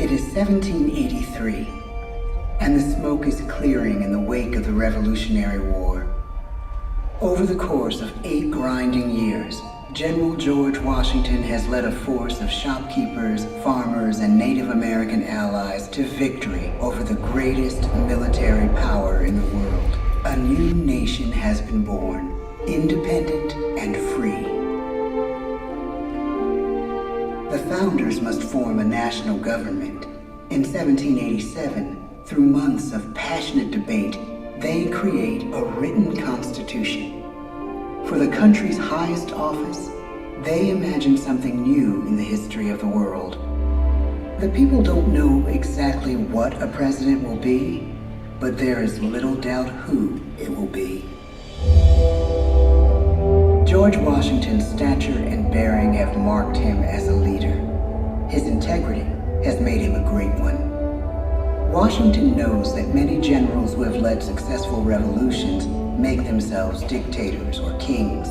It is 1783, and the smoke is clearing in the wake of the Revolutionary War. Over the course of 8 grinding years, General George Washington has led a force of shopkeepers, farmers, and Native American allies to victory over the greatest military power in the world. A new nation has been born, independent and free. The founders must form a national government. In 1787, through months of passionate debate, they create a written constitution. For the country's highest office, they imagine something new in the history of the world. The people don't know exactly what a president will be, but there is little doubt who it will be. George Washington's stature and bearing have marked him as a leader. His integrity has made him a great one. Washington knows that many generals who have led successful revolutions make themselves dictators or kings.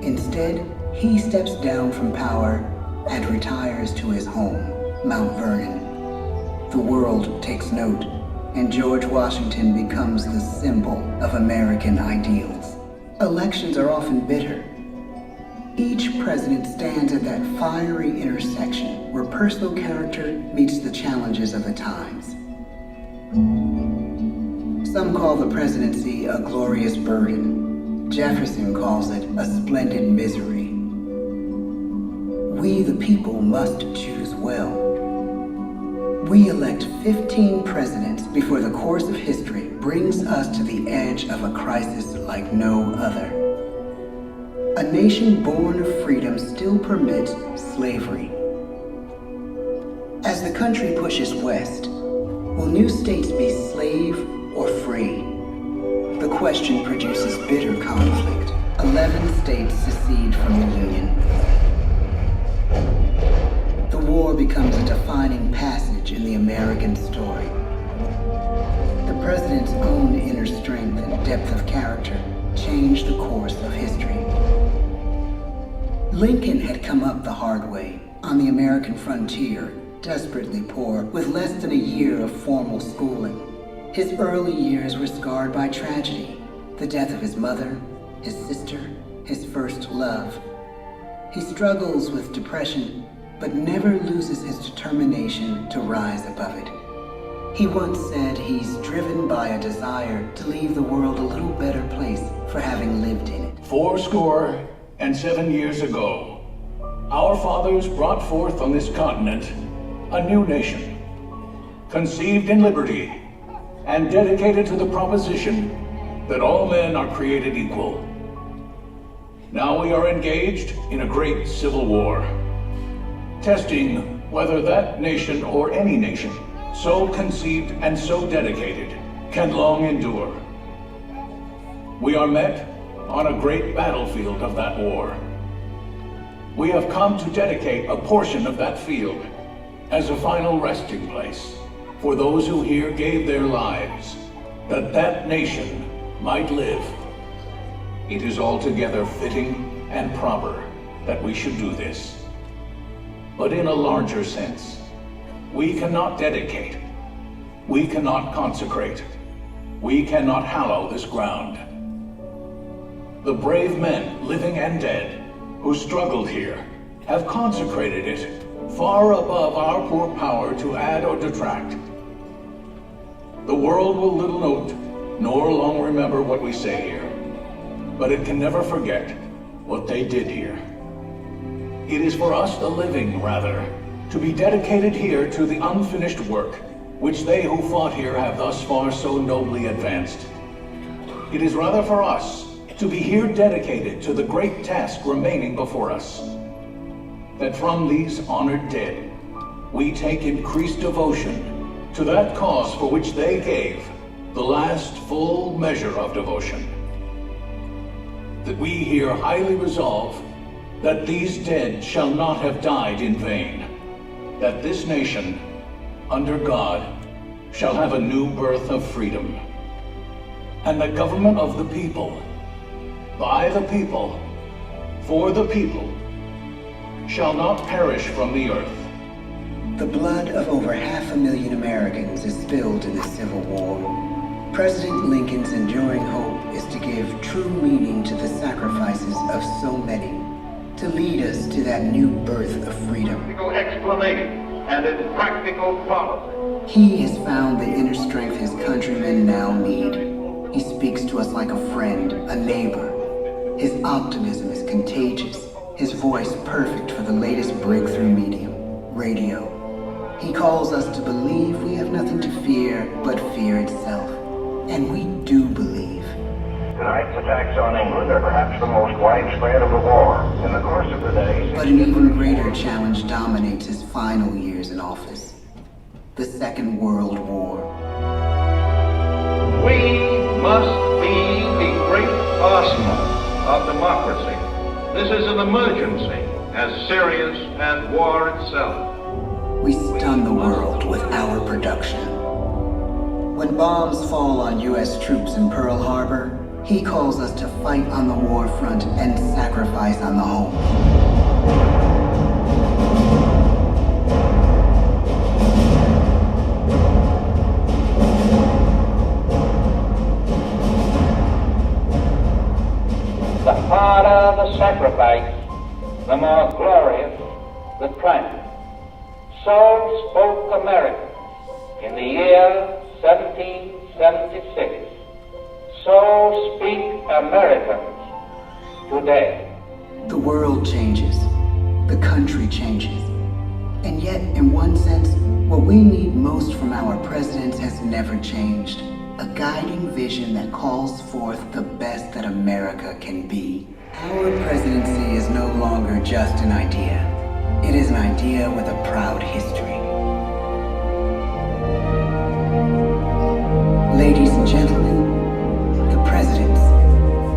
Instead, he steps down from power and retires to his home, Mount Vernon. The world takes note, and George Washington becomes the symbol of American ideals. Elections are often bitter. Each president stands at that fiery intersection where personal character meets the challenges of the times. Some call the presidency a glorious burden. Jefferson calls it a splendid misery. We, the people, must choose well. We elect 15 presidents before the course of history brings us to the edge of a crisis like no other. A nation born of freedom still permits slavery. As the country pushes west, will new states be slave or free? The question produces bitter conflict. 11 states secede from the Union. The war becomes a defining passage in the American story. The president's own inner strength and depth of character changed the course of history. Lincoln had come up the hard way, on the American frontier, desperately poor, with less than a year of formal schooling. His early years were scarred by tragedy, the death of his mother, his sister, his first love. He struggles with depression, but never loses his determination to rise above it. He once said he's driven by a desire to leave the world a little better place for having lived in it. 77 years ago, our fathers brought forth on this continent a new nation, conceived in liberty and dedicated to the proposition that all men are created equal. Now we are engaged in a great civil war, testing whether that nation or any nation so conceived and so dedicated can long endure. We are met on a great battlefield of that war. We have come to dedicate a portion of that field as a final resting place for those who here gave their lives, that that nation might live. It is altogether fitting and proper that we should do this. But in a larger sense, we cannot dedicate, we cannot consecrate, we cannot hallow this ground. The brave men, living and dead, who struggled here, have consecrated it far above our poor power to add or detract. The world will little note, nor long remember what we say here, but it can never forget what they did here. It is for us, the living, rather, to be dedicated here to the unfinished work, which they who fought here have thus far so nobly advanced. It is rather for us to be here dedicated to the great task remaining before us, that from these honored dead, we take increased devotion to that cause for which they gave the last full measure of devotion. That we here highly resolve that these dead shall not have died in vain, that this nation, under God, shall have a new birth of freedom, and the government of the people, by the people, for the people, shall not perish from the earth, The blood of over 500,000 Americans is spilled in the Civil War. President Lincoln's enduring hope is to give true meaning to the sacrifices of so many, to lead us to that new birth of freedom. Explanation and in practical policy. He has found the inner strength his countrymen now need. He speaks to us like a friend, a neighbor. His optimism is contagious, his voice perfect for the latest breakthrough medium, radio. He calls us to believe we have nothing to fear but fear itself. And we do believe. Tonight's attacks on England are perhaps the most widespread of the war. In the course of the day... But an even greater challenge dominates his final years in office. The Second World War. We must be the great arsenal of democracy. This is an emergency as serious as war itself. We stun the world with our production. When bombs fall on U.S. troops in Pearl Harbor, he calls us to fight on the war front and sacrifice on the home. The harder the sacrifice, the more glorious the triumph. So spoke America in the year 1776. So speak Americans today. The world changes. The country changes. And yet, in one sense, what we need most from our presidents has never changed. A guiding vision that calls forth the best that America can be. Our presidency is no longer just an idea. It is an idea with a proud history. Ladies and gentlemen, the presidents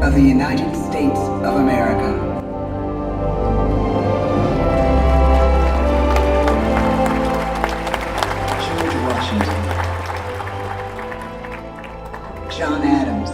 of the United States of America. George Washington. John Adams.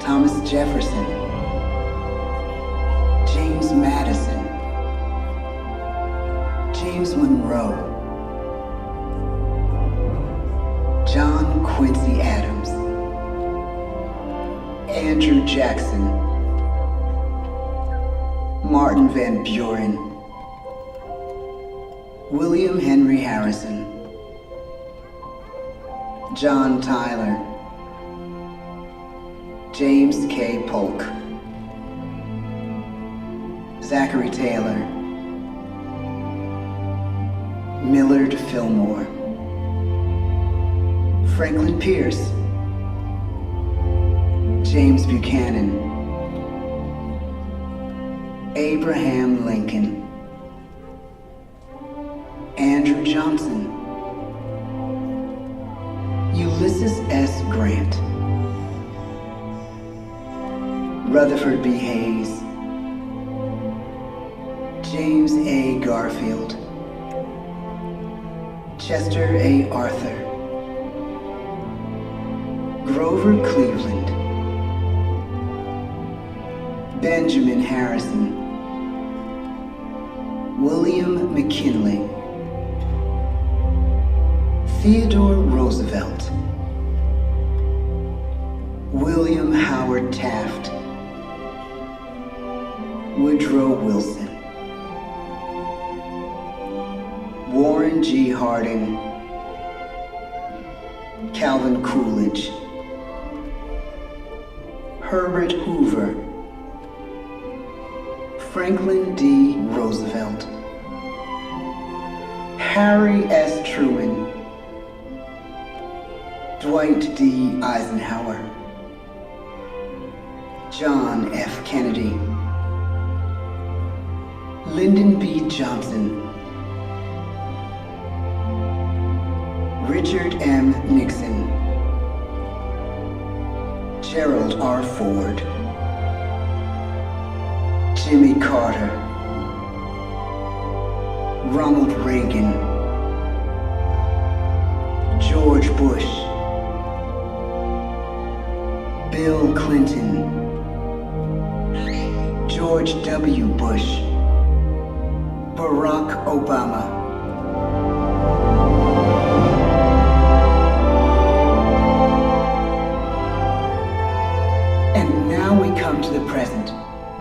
Thomas Jefferson. James Madison. James Monroe. John Quincy Adams. Andrew Jackson. Martin Van Buren. William Henry Harrison. John Tyler. James K. Polk. Zachary Taylor. Millard Fillmore. Franklin Pierce. James Buchanan. Abraham Lincoln. Andrew Johnson. Ulysses S. Grant. Rutherford B. Hayes. James A. Garfield. Chester A. Arthur. Grover Cleveland. Benjamin Harrison. William McKinley. Theodore Roosevelt. William Howard Taft. Woodrow Wilson. Warren G. Harding. Calvin Coolidge. Herbert Hoover. Franklin D. Roosevelt. Harry S. Truman. Dwight D. Eisenhower. John F. Kennedy. Lyndon B. Johnson. Richard M. Nixon. Gerald R. Ford. Jimmy Carter. Ronald Reagan. George Bush. Bill Clinton. George W. Bush. Barack Obama. And now we come to the present.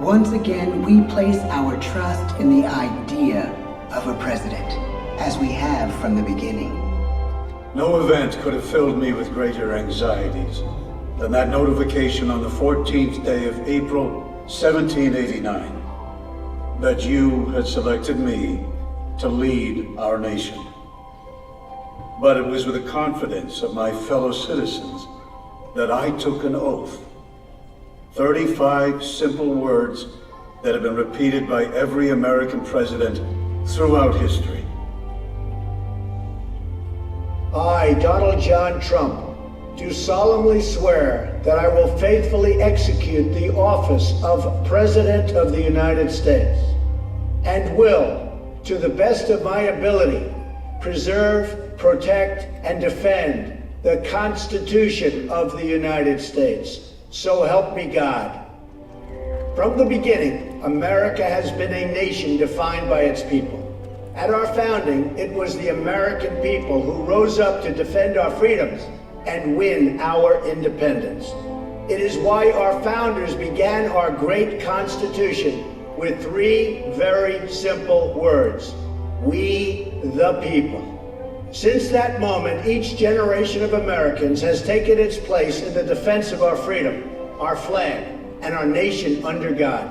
Once again, we place our trust in the idea of a president, as we have from the beginning. No event could have filled me with greater anxieties than that notification on the 14th day of April, 1789, that you had selected me to lead our nation. But it was with the confidence of my fellow citizens that I took an oath. 35 simple words that have been repeated by every American president throughout history. I, Donald John Trump, do solemnly swear that I will faithfully execute the office of President of the United States and will, to the best of my ability, preserve, protect, and defend the Constitution of the United States. So help me God. From the beginning, America has been a nation defined by its people. At our founding, it was the American people who rose up to defend our freedoms and win our independence. It is why our founders began our great Constitution with 3 very simple words: we the people. Since that moment, each generation of Americans has taken its place in the defense of our freedom, our flag, and our nation under God.